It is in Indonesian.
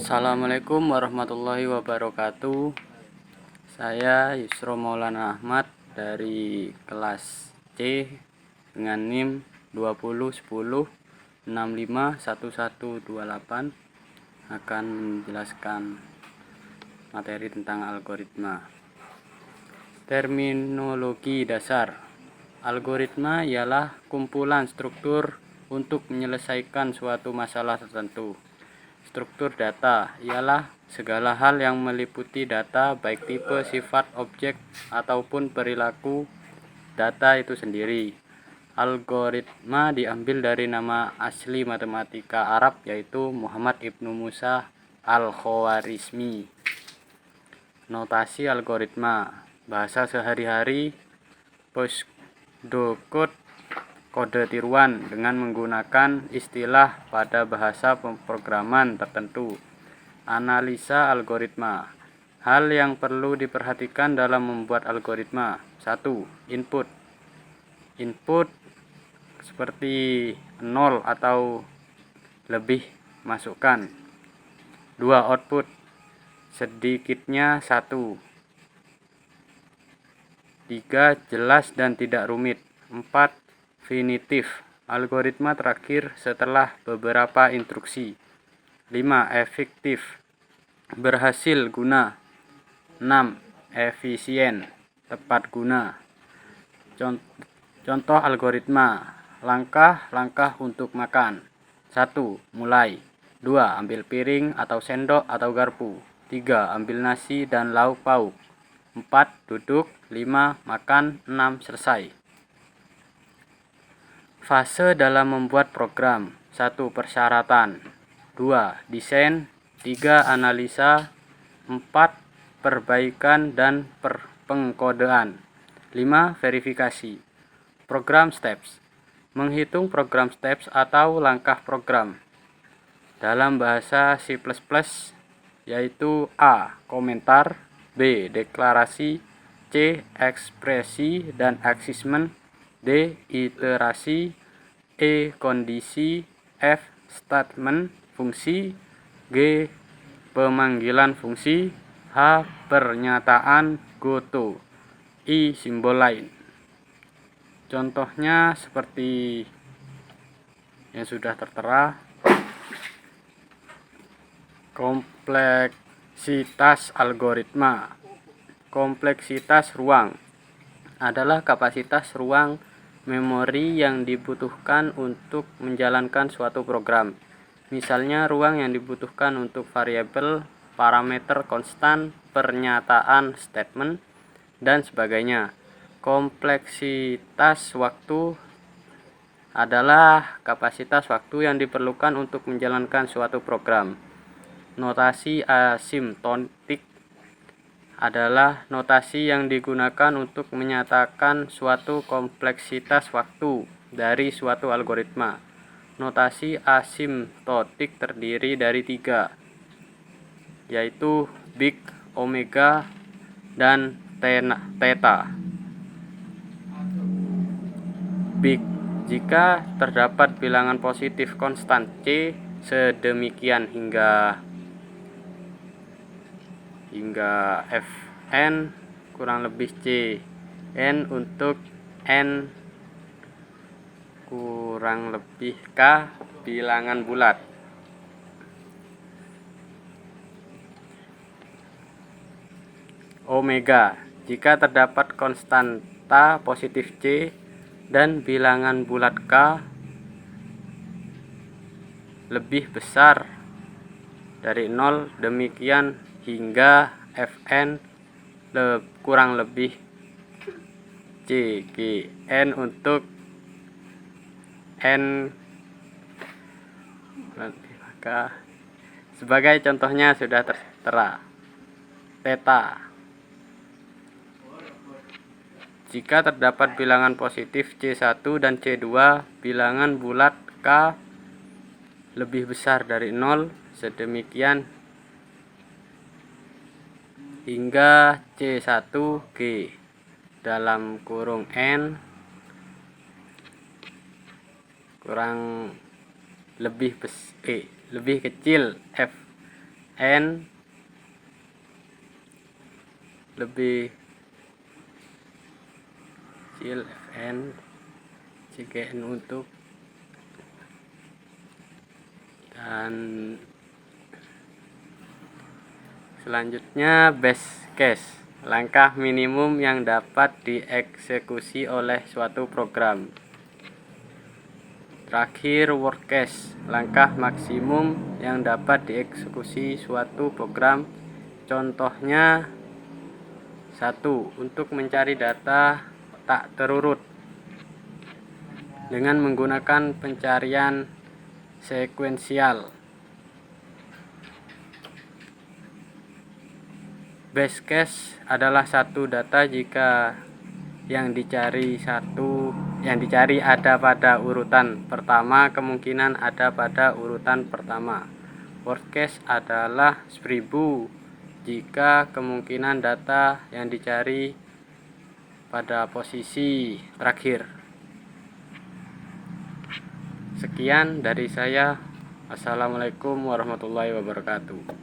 Assalamualaikum warahmatullahi wabarakatuh. Saya Yusro Maulana Ahmad dari kelas C dengan NIM 2010651128 akan menjelaskan materi tentang algoritma. Terminologi dasar. Algoritma ialah kumpulan struktur untuk menyelesaikan suatu masalah tertentu. Struktur data ialah segala hal yang meliputi data, baik tipe, sifat, objek, ataupun perilaku data itu sendiri. Algoritma diambil dari nama asli matematika Arab, yaitu Muhammad Ibnu Musa Al-Khwarizmi. Notasi algoritma. Bahasa sehari-hari, pseudocode, kode tiruan dengan menggunakan istilah pada bahasa pemrograman tertentu. Analisa algoritma. Hal yang perlu diperhatikan dalam membuat algoritma. 1. Input. Input seperti 0 atau lebih masukkan. 2. Output. Sedikitnya 1. 3. Jelas dan tidak rumit. 4. Finitif. Algoritma terakhir setelah beberapa instruksi. 5. Efektif. Berhasil guna. 6. Efisien. Tepat guna. Contoh algoritma. Langkah-langkah untuk makan. 1. Mulai. 2. Ambil piring atau sendok atau garpu. 3. Ambil nasi dan lauk pauk. 4. Duduk. 5. Makan. 6. Selesai. Fase dalam membuat program. 1. Persyaratan. 2. Desain. 3. Analisa. 4. Perbaikan dan pengkodean. 5. Verifikasi. Program steps. Menghitung program steps atau langkah program. Dalam bahasa C++, yaitu A. Komentar, B. Deklarasi, C. Ekspresi dan achievement, D. Iterasi, E. Kondisi, F. Statement fungsi, G. Pemanggilan fungsi, H. Pernyataan goto, I. Simbol lain. Contohnya seperti yang sudah tertera. Kompleksitas algoritma. Kompleksitas ruang adalah kapasitas ruang memori yang dibutuhkan untuk menjalankan suatu program. Misalnya, ruang yang dibutuhkan untuk variabel, parameter konstan, pernyataan statement, dan sebagainya. Kompleksitas waktu adalah kapasitas waktu yang diperlukan untuk menjalankan suatu program. Notasi asimptotik adalah notasi yang digunakan untuk menyatakan suatu kompleksitas waktu dari suatu algoritma. Notasi asimptotik terdiri dari 3, yaitu big, omega, dan theta. Big, jika terdapat bilangan positif konstan C sedemikian hingga Fn kurang lebih C n untuk n kurang lebih K bilangan bulat. Omega, jika terdapat konstanta positif C dan bilangan bulat K lebih besar dari 0, demikian hingga Fn kurang lebih C G n untuk n lebih K. Sebagai contohnya sudah tertera. Theta, jika terdapat bilangan positif C1 dan C2, bilangan bulat K lebih besar dari 0, sedemikian hingga C1G dalam kurung N kurang lebih kecil F N lebih kecil N jika N untuk, dan selanjutnya base case, langkah minimum yang dapat dieksekusi oleh suatu program. Terakhir worst case, langkah maksimum yang dapat dieksekusi suatu program. Contohnya 1. Untuk mencari data tak terurut dengan menggunakan pencarian sekuensial. Base case adalah satu data jika yang dicari ada pada urutan pertama, kemungkinan ada pada urutan pertama. Worst case adalah 1000 jika kemungkinan data yang dicari pada posisi terakhir. Sekian dari saya. Assalamualaikum warahmatullahi wabarakatuh.